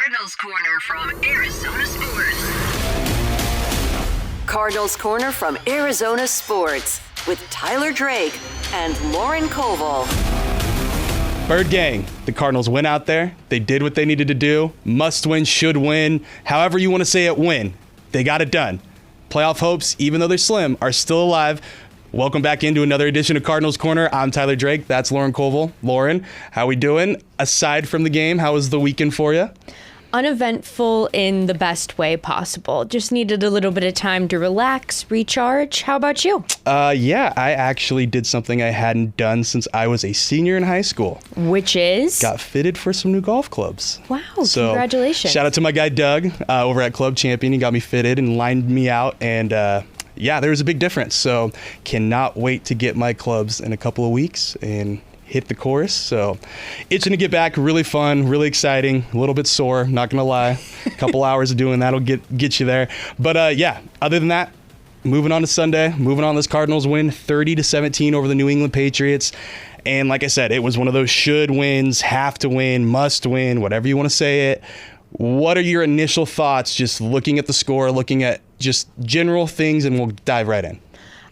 Cardinals Corner from Arizona Sports. Cardinals Corner from Arizona Sports with Tyler Drake and Lauren Koval. Bird Gang, the Cardinals went out there. They did what they needed to do. Must win, should win, however you want to say it, win. They got it done. Playoff hopes, even though they're slim, are still alive. Welcome back into another edition of Cardinals Corner. I'm Tyler Drake. That's Lauren Koval. Lauren, how we doing? Aside from the game, how was the weekend for you? Uneventful in the best way possible. Just needed a little bit of time to relax, recharge. How about you? Yeah, I actually did something I hadn't done since I was a senior in high school. Which is? Got fitted for some new golf clubs. Wow, so, congratulations. Shout out to my guy Doug over at Club Champion. He got me fitted and lined me out, and yeah, there was a big difference. So cannot wait to get my clubs in a couple of weeks and hit the course. So itching to get back. Really fun, really exciting, a little bit sore, not gonna lie. A couple hours of doing that'll get you there. But yeah, other than that, moving on to Sunday, moving on, this Cardinals win 30-17 over the New England Patriots. And like I said, it was one of those should wins, have to win, must win, whatever you want to say it. What are your initial thoughts just looking at the score, looking at just general things, and we'll dive right in.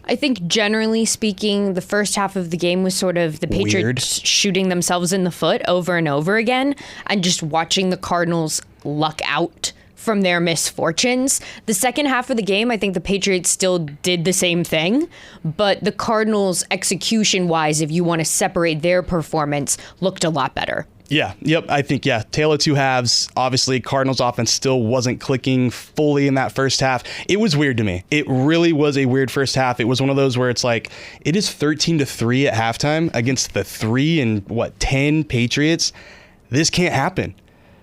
I think generally speaking, the first half of the game was sort of the Patriots shooting themselves in the foot over and over again and just watching the Cardinals luck out from their misfortunes. The second half of the game, I think the Patriots still did the same thing, but the Cardinals execution-wise, if you want to separate their performance, looked a lot better. Yeah, yep, I think, yeah, tale of two halves. Obviously, Cardinals offense still wasn't clicking fully in that first half. It was weird to me. It really was a weird first half. It was one of those where it's like, it is 13-3 at halftime against the 10 Patriots. This can't happen.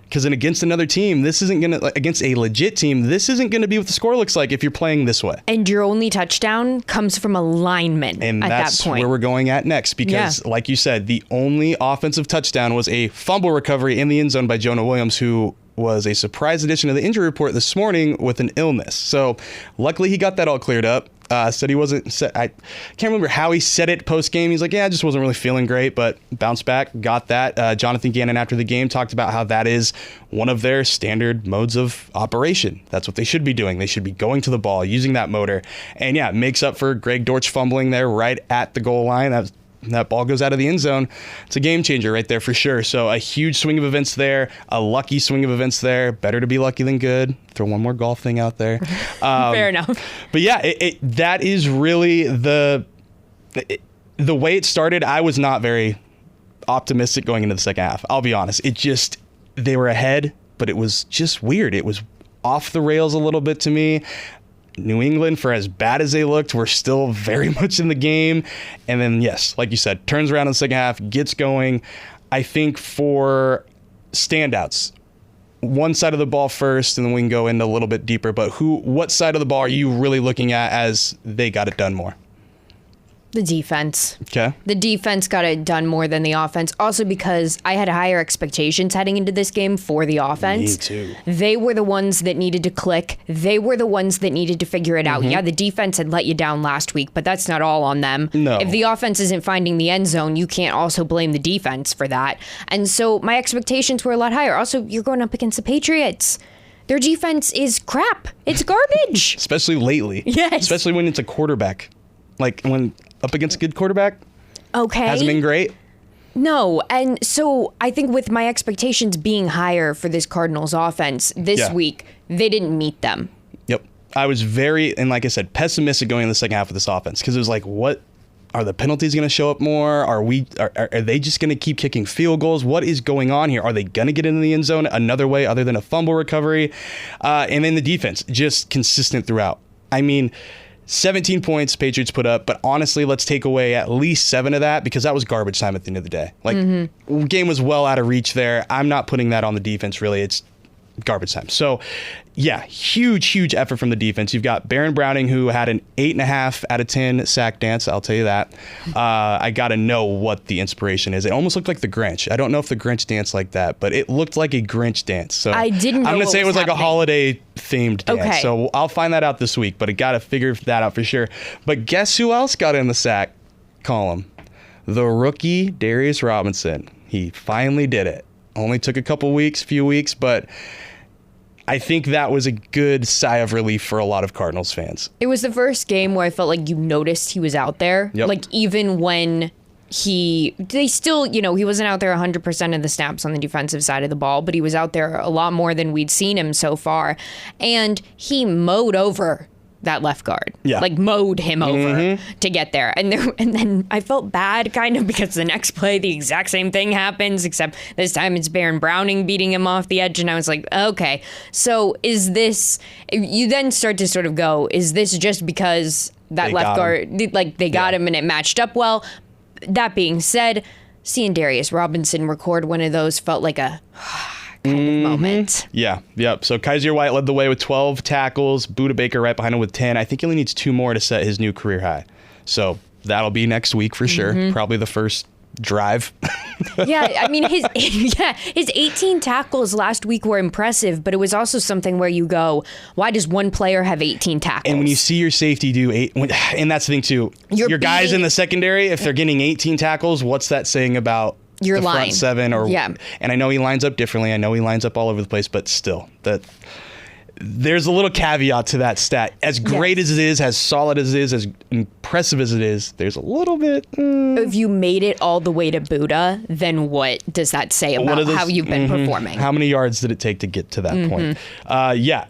Because then against another team, this isn't going to, against a legit team, this isn't going to be what the score looks like if you're playing this way. And your only touchdown comes from a lineman and at that point. And that's where we're going at next. Because, like you said, the only offensive touchdown was a fumble recovery in the end zone by Jonah Williams, who was a surprise addition to the injury report this morning with an illness. So luckily he got that all cleared up. Said he wasn't set. I can't remember how he said it post game. He's like, yeah, I just wasn't really feeling great, but bounced back, got that. Jonathan Gannon after the game talked about how that is one of their standard modes of operation. That's what they should be doing. They should be going to the ball, using that motor. And yeah, it makes up for Greg Dortch fumbling there right at the goal line. That ball goes out of the end zone. It's a game changer right there for sure. So a huge swing of events there, a lucky swing of events there. Better to be lucky than good. Throw one more golf thing out there. Fair enough. But yeah, that is really the way it started. I was not very optimistic going into the second half. I'll be honest. They were ahead, but it was just weird. It was off the rails a little bit to me. New England, for as bad as they looked, were still very much in the game. And then, yes, like you said, turns around in the second half, gets going. I think for standouts, one side of the ball first, and then we can go into a little bit deeper. But what side of the ball are you really looking at as they got it done more? The defense. Okay. The defense got it done more than the offense. Also because I had higher expectations heading into this game for the offense. Me too. They were the ones that needed to click. They were the ones that needed to figure it out. Yeah, the defense had let you down last week, but that's not all on them. No. If the offense isn't finding the end zone, you can't also blame the defense for that. And so my expectations were a lot higher. Also, you're going up against the Patriots. Their defense is crap. It's garbage. Especially lately. Yes. Especially when it's a quarterback. Like when up against a good quarterback. Okay. Hasn't been great. No, and so I think with my expectations being higher for this Cardinals offense this week, they didn't meet them. Yep. I was very, and like I said, pessimistic going in the second half of this offense because it was like, what are the penalties going to show up more? Are they just going to keep kicking field goals? What is going on here? Are they going to get into the end zone another way other than a fumble recovery? And then the defense, just consistent throughout. I mean, 17 points Patriots put up, but honestly, let's take away at least 7 of that because that was garbage time at the end of the day. Like, game was well out of reach there. I'm not putting that on the defense, really. It's garbage time. So, yeah, huge effort from the defense. You've got Baron Browning, who had an 8.5 out of 10 sack dance. I'll tell you that. I got to know what the inspiration is. It almost looked like the Grinch. I don't know if the Grinch danced like that, but it looked like a Grinch dance. So I didn't know I'm going to say it was happening. like a holiday-themed dance. Okay. So I'll find that out this week, but I got to figure that out for sure. But guess who else got in the sack column? The rookie, Darius Robinson. He finally did it. Only took a few weeks, but I think that was a good sigh of relief for a lot of Cardinals fans. It was the first game where I felt like you noticed he was out there. Yep. Like, even when he wasn't out there 100% of the snaps on the defensive side of the ball, but he was out there a lot more than we'd seen him so far. And he mowed over that left guard. Yeah. Like, mowed him over to get there. And then I felt bad kind of because the next play, the exact same thing happens, except this time it's Baron Browning beating him off the edge. And I was like, okay, so is this, you then start to sort of go, is this just because that left guard, like they got him and it matched up well? That being said, seeing Darius Robinson record one of those felt like a kind of moment. Yeah, yep. So Kaiser White led the way with 12 tackles. Budda Baker right behind him with 10. I think he only needs 2 more to set his new career high. So that'll be next week for sure. Probably the first drive. Yeah, I mean, his 18 tackles last week were impressive, but it was also something where you go, why does one player have 18 tackles? And when you see your safety do 8, and that's the thing too, your guys in the secondary, if they're getting 18 tackles, what's that saying about your the line. Front 7? And I know he lines up differently. I know he lines up all over the place, but still, there's a little caveat to that stat. As great as it is, as solid as it is, as impressive as it is, there's a little bit. If you made it all the way to Budda, then what does that say about how you've been performing? How many yards did it take to get to that point?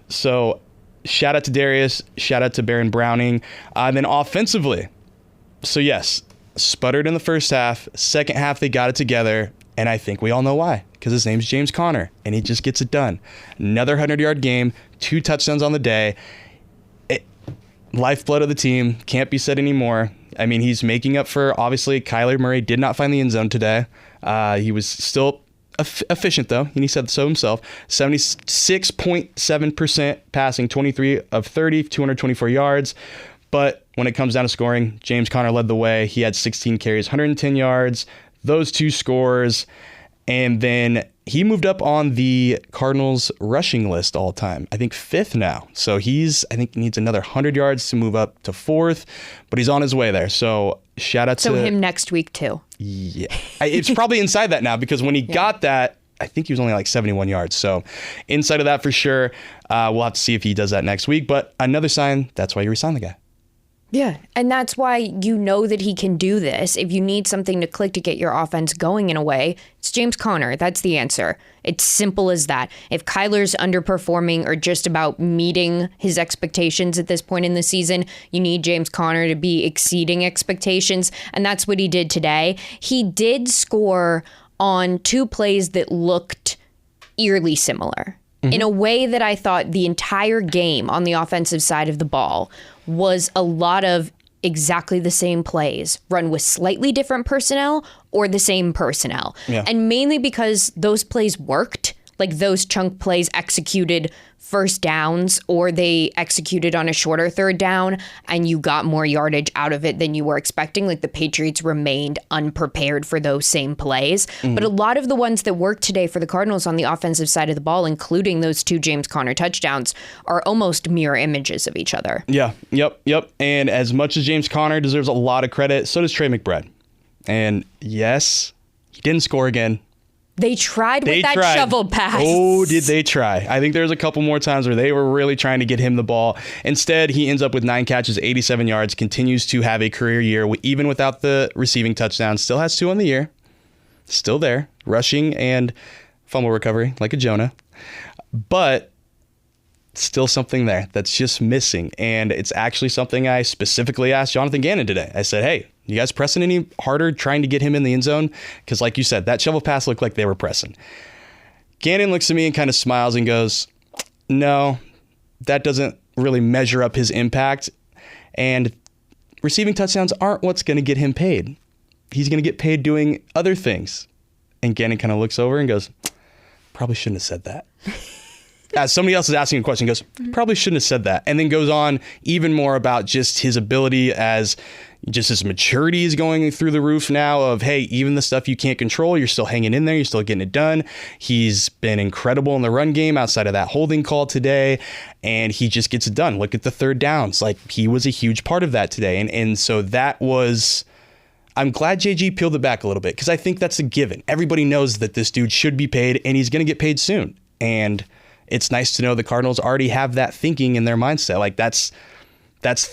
So shout out to Darius. Shout out to Baron Browning. And then offensively, so yes, sputtered in the first half. Second half, they got it together. And I think we all know why, because his name's James Conner, and he just gets it done. Another 100-yard game, 2 touchdowns on the day. Lifeblood of the team, can't be said anymore. I mean, he's making up for, obviously, Kyler Murray did not find the end zone today. He was still efficient, though, and he said so himself. 76.7% passing, 23 of 30, 224 yards. But when it comes down to scoring, James Conner led the way. He had 16 carries, 110 yards. Those 2 scores, and then he moved up on the Cardinals rushing list all time. I think 5th now. So I think he needs another 100 yards to move up to 4th, but he's on his way there. So shout out to him next week too. Yeah, it's probably inside that now, because when he got that, I think he was only like 71 yards. So inside of that for sure. We'll have to see if he does that next week. But another sign, that's why you re-sign the guy. Yeah, and that's why you know that he can do this. If you need something to click to get your offense going in a way, it's James Conner. That's the answer. It's simple as that. If Kyler's underperforming or just about meeting his expectations at this point in the season, you need James Conner to be exceeding expectations, and that's what he did today. He did score on 2 plays that looked eerily similar. In a way that I thought the entire game on the offensive side of the ball was a lot of exactly the same plays run with slightly different personnel or the same personnel. Yeah. And mainly because those plays worked, like those chunk plays executed first downs, or they executed on a shorter third down and you got more yardage out of it than you were expecting. Like the Patriots remained unprepared for those same plays. But a lot of the ones that worked today for the Cardinals on the offensive side of the ball, including those 2 James Conner touchdowns, are almost mirror images of each other. Yeah, yep. And as much as James Conner deserves a lot of credit, so does Trey McBride. And yes, he didn't score again. They tried with that shovel pass. Oh, did they try? I think there's a couple more times where they were really trying to get him the ball. Instead, he ends up with 9 catches, 87 yards, continues to have a career year, even without the receiving touchdown. Still has 2 on the year. Still there. Rushing and fumble recovery, like a Jonah. But still something there that's just missing. And it's actually something I specifically asked Jonathan Gannon today. I said, hey, you guys pressing any harder trying to get him in the end zone? Because like you said, that shovel pass looked like they were pressing. Gannon looks at me and kind of smiles and goes, no, that doesn't really measure up his impact. And receiving touchdowns aren't what's going to get him paid. He's going to get paid doing other things. And Gannon kind of looks over and goes, probably shouldn't have said that. As somebody else is asking a question, goes, probably shouldn't have said that. And then goes on even more about just his ability as just his maturity is going through the roof now of, hey, even the stuff you can't control, you're still hanging in there. You're still getting it done. He's been incredible in the run game outside of that holding call today. And he just gets it done. Look at the third downs. Like, he was a huge part of that today. And so that was I'm glad JG peeled it back a little bit because I think that's a given. Everybody knows that this dude should be paid and he's going to get paid soon. And it's nice to know the Cardinals already have that thinking in their mindset. Like that's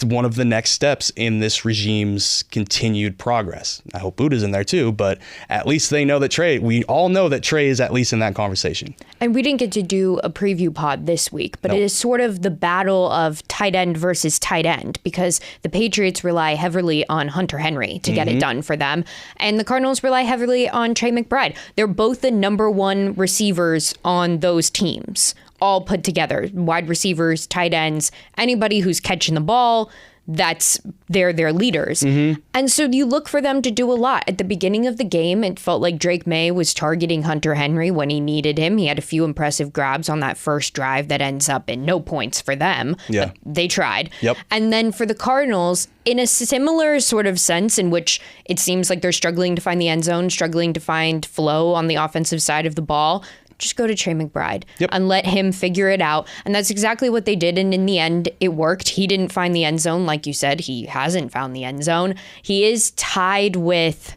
one of the next steps in this regime's continued progress. I hope Buddha's in there too, but at least they know that we all know that Trey is at least in that conversation. And we didn't get to do a preview pod this week, but It is sort of the battle of tight end versus tight end because the Patriots rely heavily on Hunter Henry to get it done for them. And the Cardinals rely heavily on Trey McBride. They're both the number one receivers on those teams, all put together, wide receivers, tight ends, anybody who's catching the ball, they're their leaders. And so you look for them to do a lot. At the beginning of the game, it felt like Drake May was targeting Hunter Henry when he needed him. He had a few impressive grabs on that first drive that ends up in no points for them. Yeah. But they tried. Yep. And then for the Cardinals, in a similar sort of sense in which it seems like they're struggling to find the end zone, struggling to find flow on the offensive side of the ball, just go to Trey McBride and let him figure it out. And that's exactly what they did. And in the end, it worked. He didn't find the end zone. Like you said, he hasn't found the end zone. He is tied with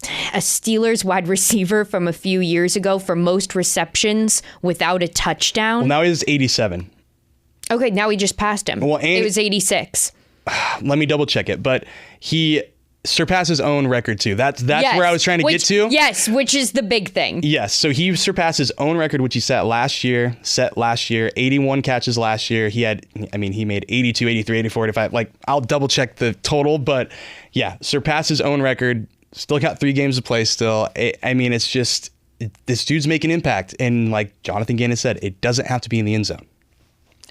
a Steelers wide receiver from a few years ago for most receptions without a touchdown. Well, now he's 87. Okay, now he just passed him. Well, it was 86. Let me double check it. But he surpass his own record too. That's where I was trying to get to. Yes, which is the big thing. Yes, so he surpassed his own record, which he set last year, 81 catches last year. He made 82, 83, 84, 85. Like, I'll double check the total, but yeah, surpassed his own record. Still got 3 games to play still. It's just, this dude's making impact. And like Jonathan Gannon said, it doesn't have to be in the end zone.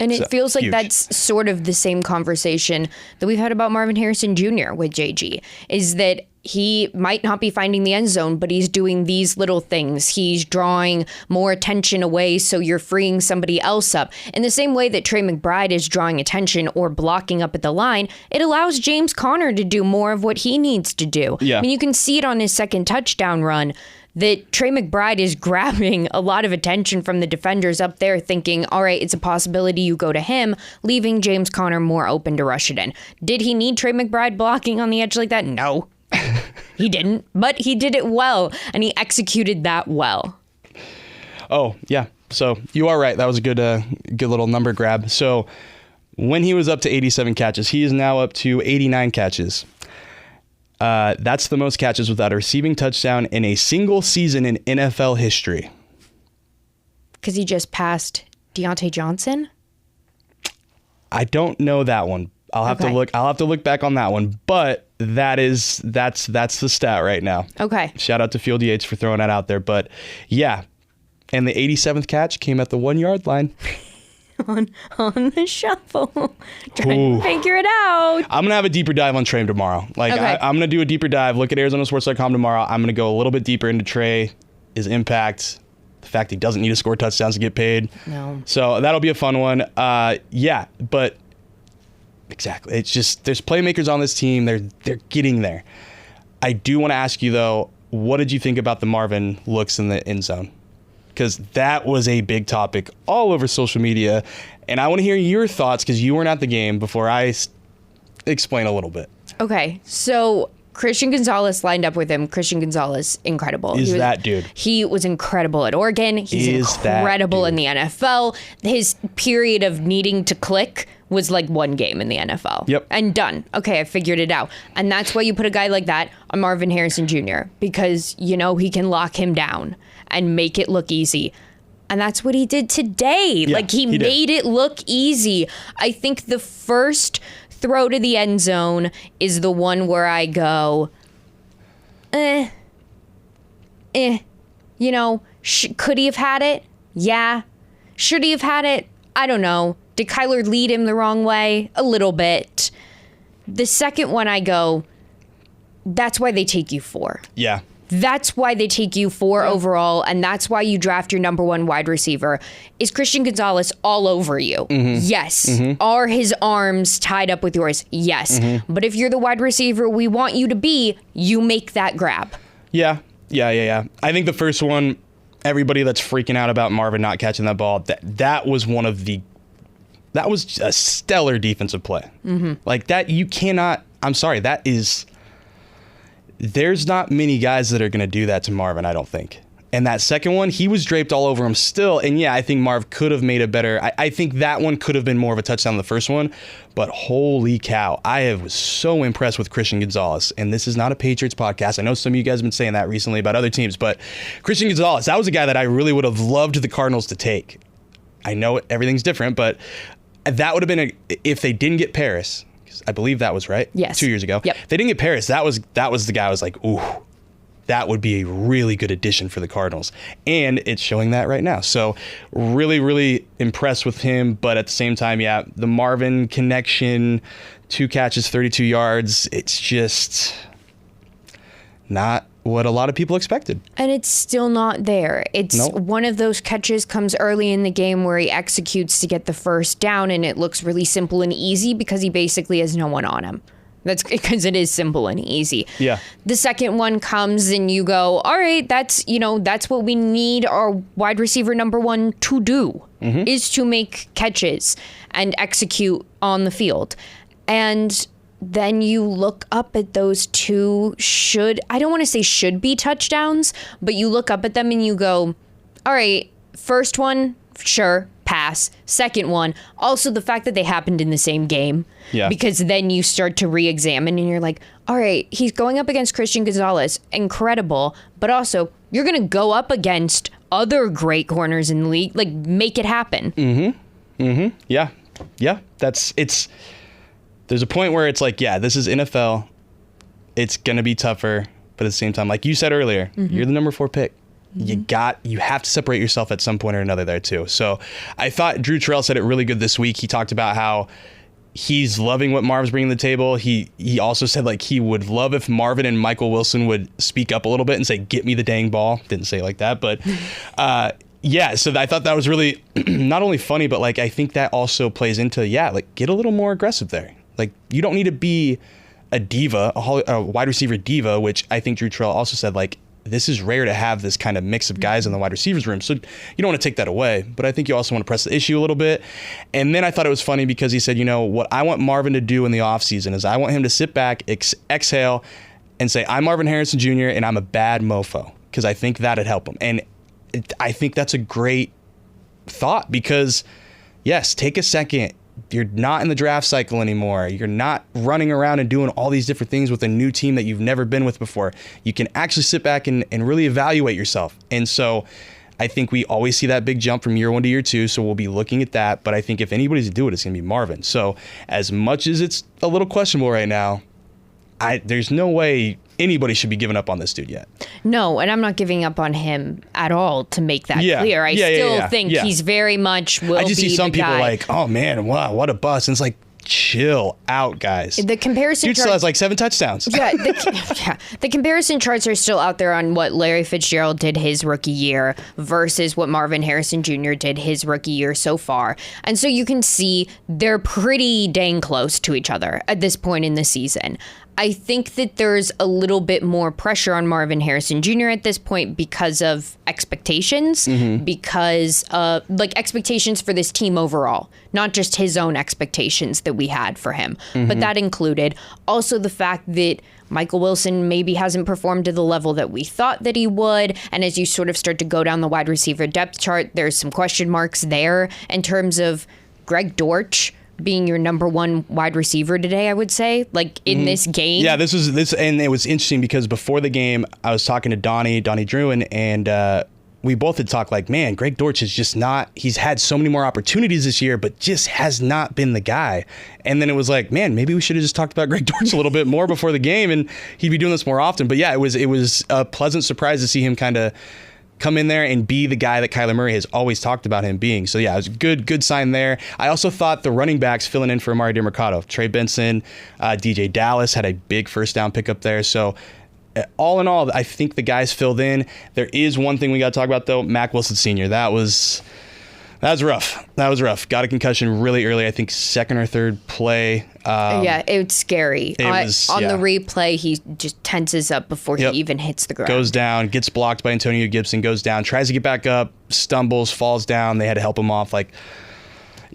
And it feels like huge. that's sort of the same conversation that we've had about Marvin Harrison Jr. with JG, is that he might not be finding the end zone, but he's doing these little things. He's drawing more attention away, so you're freeing somebody else up. In the same way that Trey McBride is drawing attention or blocking up at the line, it allows James Conner to do more of what he needs to do. Yeah. You can see it on his second touchdown run that Trey McBride is grabbing a lot of attention from the defenders up there thinking, all right, it's a possibility you go to him, leaving James Conner more open to rush it in. Did he need Trey McBride blocking on the edge like that? No, he didn't, but he did it well, and he executed that well. Oh, yeah. So you are right. That was a good little number grab. So when he was up to 87 catches, he is now up to 89 catches. That's the most catches without a receiving touchdown in a single season in NFL history. Because he just passed Deontay Johnson? I don't know that one. I'll have to look back on that one. But that's the stat right now. Okay. Shout out to Field Yates for throwing that out there. But yeah. And the 87th catch came at the 1 yard line. on the shuffle, trying to figure it out. I'm gonna have a deeper dive on Trey tomorrow. I'm gonna do a deeper dive. Look at ArizonaSports.com tomorrow. I'm gonna go a little bit deeper into Trey, his impact, the fact he doesn't need to score touchdowns to get paid. No. So that'll be a fun one. Yeah, but exactly. It's just there's playmakers on this team. They're getting there. I do want to ask you though, what did you think about the Marvin looks in the end zone? Because that was a big topic all over social media. And I want to hear your thoughts because you weren't at the game before I explain a little bit. Okay, so Christian Gonzalez lined up with him. Christian Gonzalez, incredible. That dude. He was incredible at Oregon. He's incredible in the NFL. His period of needing to click was like one game in the NFL. Yep. And done. Okay, I figured it out. And that's why you put a guy like that on Marvin Harrison Jr. because, he can lock him down and make it look easy. And that's what he did today. Yeah, he made it look easy. I think the first throw to the end zone is the one where I go, could he have had it? Yeah. Should he have had it? I don't know. Did Kyler lead him the wrong way? A little bit. The second one I go, that's why they take you 4. Yeah. That's why they take you 4 overall, and that's why you draft your number 1 wide receiver. Is Christian Gonzalez all over you? Mm-hmm. Yes. Mm-hmm. Are his arms tied up with yours? Yes. Mm-hmm. But if you're the wide receiver we want you to be, you make that grab. Yeah. I think the first one, everybody that's freaking out about Marvin not catching that ball, that was that was a stellar defensive play. Mm-hmm. Like that, you cannot, I'm sorry, that is there's not many guys that are going to do that to Marvin, I don't think. And that second one, he was draped all over him still. And yeah, I think Marv could have made a better. I think that one could have been more of a touchdown than the first one. But holy cow, I was so impressed with Christian Gonzalez. And this is not a Patriots podcast. I know some of you guys have been saying that recently about other teams. But Christian Gonzalez, that was a guy that I really would have loved the Cardinals to take. I know everything's different, but that would have been if they didn't get Paris. I believe that was right. Yes. 2 years ago. Yep. They didn't get Paris. That was the guy I was like, ooh. That would be a really good addition for the Cardinals. And it's showing that right now. So really, really impressed with him. But at the same time, yeah, the Marvin connection, 2 catches, 32 yards. It's just not what a lot of people expected. And it's still not there. It's one of those catches comes early in the game where he executes to get the first down, and it looks really simple and easy because he basically has no one on him. That's because it is simple and easy. Yeah. The second one comes and you go, all right, that's what we need our wide receiver number 1 to do, is to make catches and execute on the field. And then you look up at those 2 I don't want to say should be touchdowns, but you look up at them and you go, all right, first one, sure, pass. Second one, also the fact that they happened in the same game. Yeah. Because then you start to re-examine and you're like, all right, he's going up against Christian Gonzalez. Incredible. But also, you're going to go up against other great corners in the league. Like, make it happen. Yeah. Yeah. There's a point where it's like, yeah, this is NFL. It's going to be tougher. But at the same time, like you said earlier, you're the number 4 pick. You have to separate yourself at some point or another there too. So I thought Drew Terrell said it really good this week. He talked about how he's loving what Marv's bringing to the table. He also said like he would love if Marvin and Michael Wilson would speak up a little bit and say, get me the dang ball. Didn't say it like that, but yeah. So I thought that was really not only funny, but like I think that also plays into, like get a little more aggressive there. Like you don't need to be a diva, a wide receiver diva, which I think Drew Terrell also said like, this is rare to have this kind of mix of guys in the wide receivers room. So you don't want to take that away, but I think you also want to press the issue a little bit. And then I thought it was funny because he said, what I want Marvin to do in the offseason is I want him to sit back, exhale, and say, I'm Marvin Harrison Jr. and I'm a bad mofo, because I think that'd help him. And I think that's a great thought because, yes, take a second. You're not in the draft cycle anymore. You're not running around and doing all these different things with a new team that you've never been with before. You can actually sit back and really evaluate yourself. And so I think we always see that big jump from year 1 to year 2. So we'll be looking at that. But I think if anybody's to do it, it's going to be Marvin. So as much as it's a little questionable right now, there's no way anybody should be giving up on this dude yet. No, and I'm not giving up on him at all, to make that clear. I still think he's very much will be the guy. I just see some people like, oh man, wow, what a bust. And it's like, chill out, guys. The comparison dude still has like 7 touchdowns. Yeah, the comparison charts are still out there on what Larry Fitzgerald did his rookie year versus what Marvin Harrison Jr. did his rookie year so far. And so you can see they're pretty dang close to each other at this point in the season. I think that there's a little bit more pressure on Marvin Harrison Jr. at this point because of expectations, because expectations for this team overall, not just his own expectations that we had for him. But that included also the fact that Michael Wilson maybe hasn't performed to the level that we thought that he would. And as you sort of start to go down the wide receiver depth chart, there's some question marks there in terms of Greg Dortch being your number 1 wide receiver today, I would say, like in this game. Yeah, this, and it was interesting because before the game, I was talking to Donnie Druin, and we both had talked like, man, Greg Dortch is just not, he's had so many more opportunities this year, but just has not been the guy. And then it was like, man, maybe we should have just talked about Greg Dortch a little bit more before the game, and he'd be doing this more often. But yeah, it was a pleasant surprise to see him kind of come in there and be the guy that Kyler Murray has always talked about him being. So yeah, it was a good sign there. I also thought the running backs filling in for Amari DeMercado, Trey Benson, DJ Dallas had a big first down pickup there. So all in all, I think the guys filled in. There is one thing we got to talk about though, Mack Wilson Sr. That was rough. Got a concussion really early. I think second or third play. It's scary. On the replay, he just tenses up before he even hits the ground. Goes down, gets blocked by Antonio Gibson, goes down, tries to get back up, stumbles, falls down. They had to help him off. Like,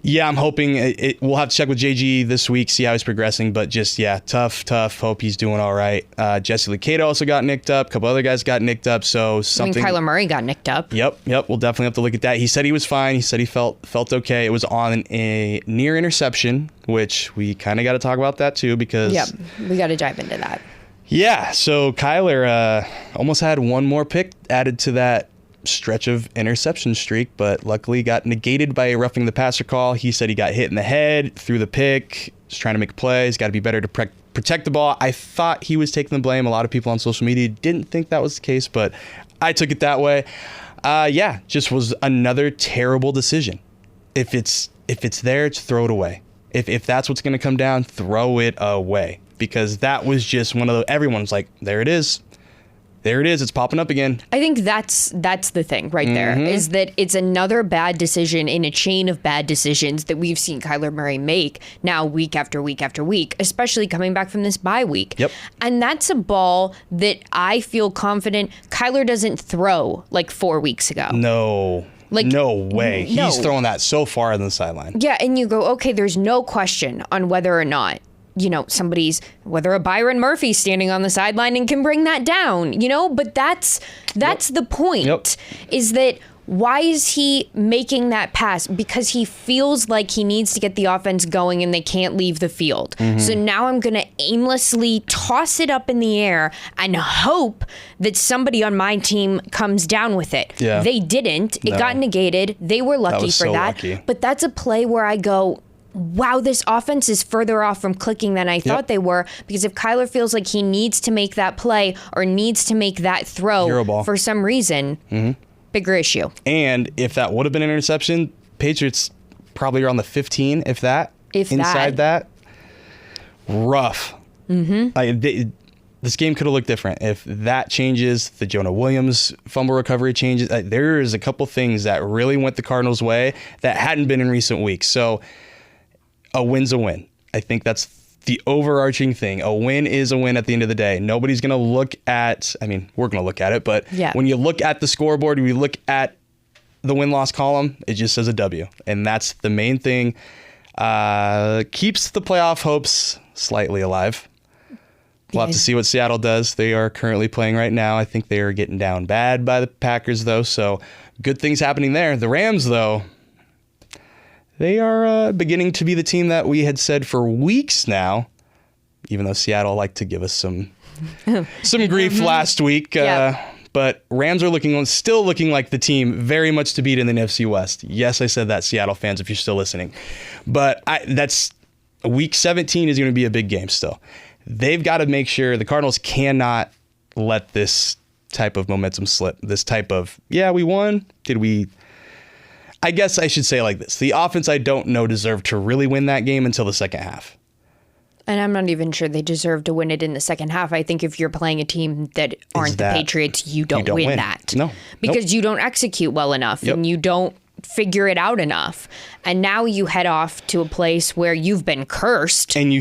Yeah, I'm hoping we'll have to check with JG this week, see how he's progressing. But just, yeah, tough. Hope he's doing all right. Jesse Luketa also got nicked up. A couple other guys got nicked up. So something. Kyler Murray got nicked up. Yep. We'll definitely have to look at that. He said he was fine. He said he felt okay. It was on a near interception, which we kind of got to talk about that too because. Yep, we got to dive into that. Yeah, so Kyler almost had one more pick added to that stretch of interception streak, but luckily got negated by a roughing the passer call. He said he got hit in the head, threw the pick, was trying to make a play. He's got to be better to protect the ball. I thought he was taking the blame. A lot of people on social media didn't think that was the case, but I took it that way. Just was another terrible decision. If it's there, throw it away. If that's what's going to come down, throw it away. Because that was just one of the, everyone's like, there it is. It's popping up again. I think that's the thing right there, is that it's another bad decision in a chain of bad decisions that we've seen Kyler Murray make now week after week after week, especially coming back from this bye week. Yep. And that's a ball that I feel confident Kyler doesn't throw like 4 weeks ago. No. Like, no way. no. He's throwing that so far on the sideline. Yeah, and you go, okay, there's no question on whether or not, whether a Byron Murphy standing on the sideline and can bring that down, but that's the point, is that why is he making that pass? Because he feels like he needs to get the offense going and they can't leave the field. So now I'm going to aimlessly toss it up in the air and hope that somebody on my team comes down with it. Yeah. They didn't. It got negated. They were lucky for that. Lucky. But that's a play where I go, wow, this offense is further off from clicking than I thought they were, because if Kyler feels like he needs to make that play or needs to make that throw for some reason, bigger issue. And if that would have been an interception, Patriots probably are on the 15, if that. Inside that. Rough. This game could have looked different. If that changes, the Jonah Williams fumble recovery changes, there is a couple things that really went the Cardinals' way that hadn't been in recent weeks. So a win's a win. I think that's the overarching thing. A win is a win at the end of the day. Nobody's going to look at, we're going to look at it, but when you look at the scoreboard, when you look at the win-loss column, it just says a W. And that's the main thing. Keeps the playoff hopes slightly alive. We'll have to see what Seattle does. They are currently playing right now. I think they are getting down bad by the Packers, though, so good things happening there. The Rams, though, they are beginning to be the team that we had said for weeks now, even though Seattle liked to give us some grief last week. But Rams are still looking like the team very much to beat in the NFC West. Yes, I said that, Seattle fans, if you're still listening. But that's week 17 is going to be a big game still. They've got to make sure the Cardinals cannot let this type of momentum slip. This type of, we won. Did we? I guess I should say it like this. The offense, I don't know, deserved to really win that game until the second half. And I'm not even sure they deserve to win it in the second half. I think if you're playing a team that aren't the Patriots, you don't win that. No. Because you don't execute well enough and you don't figure it out enough. And now you head off to a place where you've been cursed. And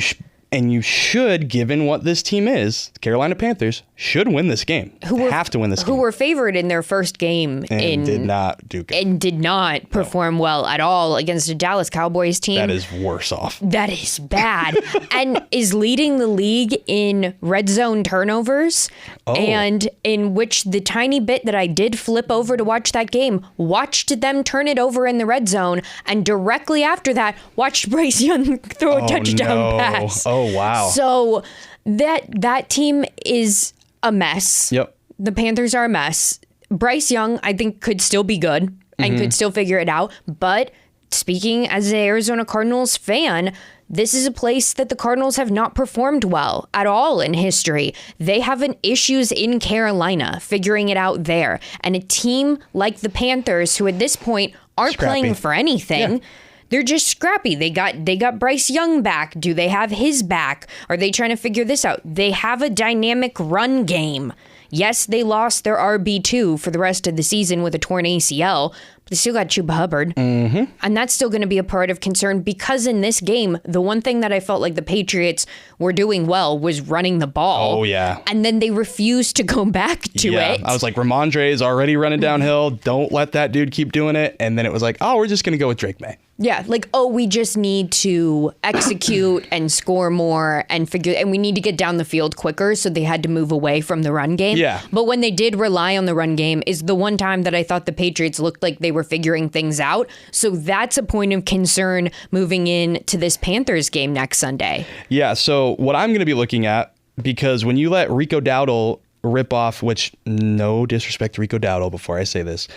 you should, given what this team is, the Carolina Panthers should win this game. Have to win this game. Who were favored in their first game and did not do good. And did not perform well at all against a Dallas Cowboys team. That is worse off. That is bad. And is leading the league in red zone turnovers. And in which the tiny bit that I did flip over to watch that game, watched them turn it over in the red zone. And directly after that, watched Bryce Young throw a touchdown pass. Oh, wow. So that team is a mess. Yep. The Panthers are a mess. Bryce Young, I think, could still be good and could still figure it out. But speaking as an Arizona Cardinals fan, this is a place that the Cardinals have not performed well at all in history. They have issues in Carolina figuring it out there. And a team like the Panthers, who at this point aren't playing for anything, they're just scrappy. They got Bryce Young back. Do they have his back? Are they trying to figure this out? They have a dynamic run game. Yes, they lost their RB2 for the rest of the season with a torn ACL, but they still got Chuba Hubbard. And that's still going to be a part of concern because in this game, the one thing that I felt like the Patriots were doing well was running the ball. Oh, yeah. And then they refused to go back to it. I was like, Ramondre is already running downhill. Don't let that dude keep doing it. And then it was like, we're just going to go with Drake May. Yeah, like, oh, we just need to execute and score more and we need to get down the field quicker, so they had to move away from the run game. Yeah. But when they did rely on the run game is the one time that I thought the Patriots looked like they were figuring things out. So that's a point of concern moving in to this Panthers game next Sunday. Yeah, so what I'm going to be looking at, because when you let Rico Dowdle rip off, which no disrespect to Rico Dowdle before I say this,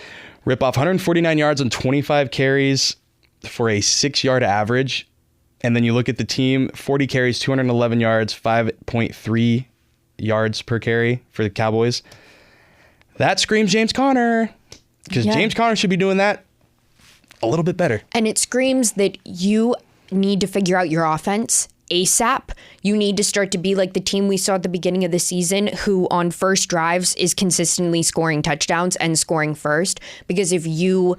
rip off 149 yards on 25 carries for a 6-yard average. And then you look at the team, 40 carries, 211 yards, 5.3 yards per carry for the Cowboys. That screams James Conner, because James Conner should be doing that a little bit better. And it screams that you need to figure out your offense ASAP. You need to start to be like the team we saw at the beginning of the season, who on first drives is consistently scoring touchdowns and scoring first. Because if you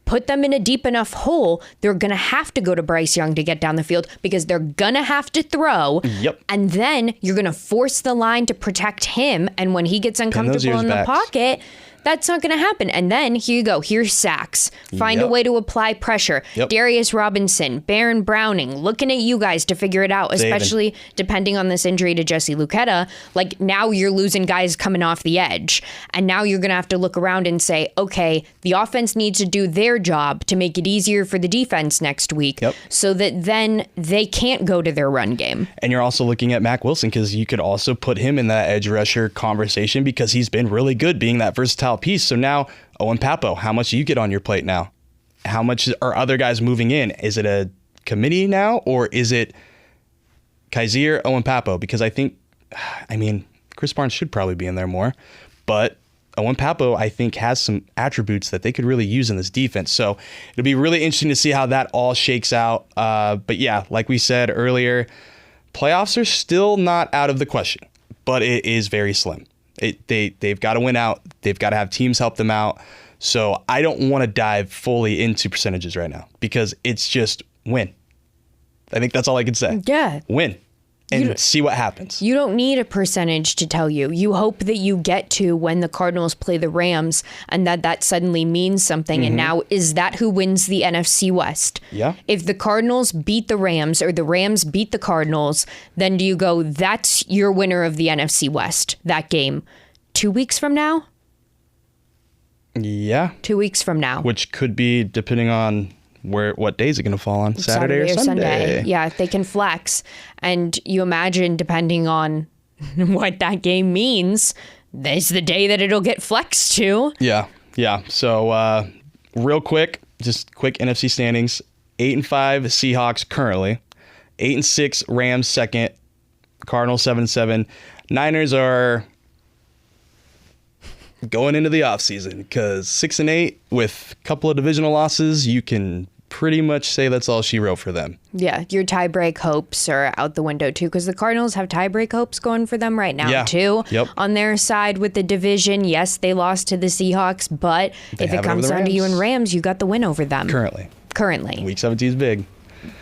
put them in a deep enough hole, they're going to have to go to Bryce Young to get down the field, because they're going to have to throw. Yep. And then you're going to force the line to protect him. And when he gets uncomfortable in the pocket, that's not going to happen. And then here you go. Here's sacks. Find a way to apply pressure. Darius Robinson, Baron Browning, looking at you guys to figure it out, especially depending on this injury to Jesse Luketa. Like, now you're losing guys coming off the edge. And now you're going to have to look around and say, okay, the offense needs to do their job to make it easier for the defense next week, so that then they can't go to their run game. And you're also looking at Mac Wilson, because you could also put him in that edge rusher conversation, because he's been really good being that versatile piece. So now, Owen Papo, how much do you get on your plate now? How much are other guys moving in? Is it a committee now, or is it Kaiser, Owen Papo? Because I mean, Chris Barnes should probably be in there more, but Owen Papo, I think, has some attributes that they could really use in this defense. So it'll be really interesting to see how that all shakes out. But yeah, like we said earlier, playoffs are still not out of the question, but it is very slim. They've got to win out. They've got to have teams help them out. So I don't want to dive fully into percentages right now, because it's just win. I think that's all I can say. Yeah. Win. And see what happens. You don't need a percentage to tell you. You hope that you get to when the Cardinals play the Rams, and that suddenly means something. And now, is that who wins the NFC West? Yeah. If the Cardinals beat the Rams, or the Rams beat the Cardinals, then do you go, that's your winner of the NFC West, that game? 2 weeks from now? Yeah. 2 weeks from now. Which could be, depending on what day is it going to fall on? Saturday or Sunday? Yeah, if they can flex. And you imagine, depending on what that game means, this is the day that it'll get flexed to. Yeah. So real quick, just quick NFC standings. 8-5 Seahawks currently. 8-6 Rams second. Cardinals 7-7. Niners are going into the offseason, because 6-8 with a couple of divisional losses, you can pretty much say that's all she wrote for them. Yeah, your tiebreak hopes are out the window too, because the Cardinals have tiebreak hopes going for them right now too. On their side with the division, yes, they lost to the Seahawks, but if it comes down to you and Rams, you got the win over them. Currently. Week 17 is big.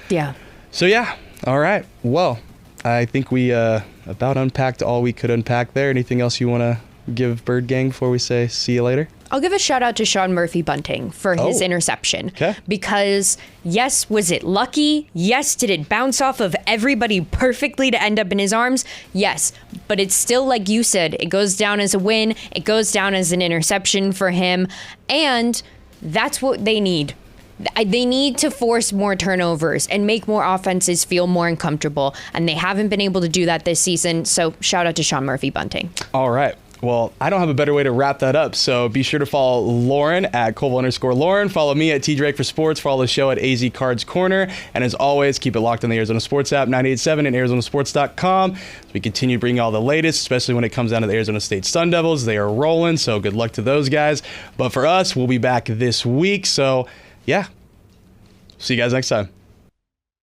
Yeah. So yeah, all right. Well, I think we about unpacked all we could unpack there. Anything else you want to give Bird Gang before we say see you later? I'll give a shout out to Sean Murphy-Bunting for his interception. Okay. Because, yes, was it lucky? Yes, did it bounce off of everybody perfectly to end up in his arms? Yes. But it's still, like you said, it goes down as a win. It goes down as an interception for him. And that's what they need. They need to force more turnovers and make more offenses feel more uncomfortable. And they haven't been able to do that this season. So shout out to Sean Murphy-Bunting. All right. Well, I don't have a better way to wrap that up, so be sure to follow Lauren at Koval_Lauren. Follow me at T Drake for Sports. Follow the show at AZ Cards Corner. And as always, keep it locked on the Arizona Sports app, 98.7 and ArizonaSports.com. So we continue bringing all the latest, especially when it comes down to the Arizona State Sun Devils. They are rolling, so good luck to those guys. But for us, we'll be back this week. So, yeah, see you guys next time.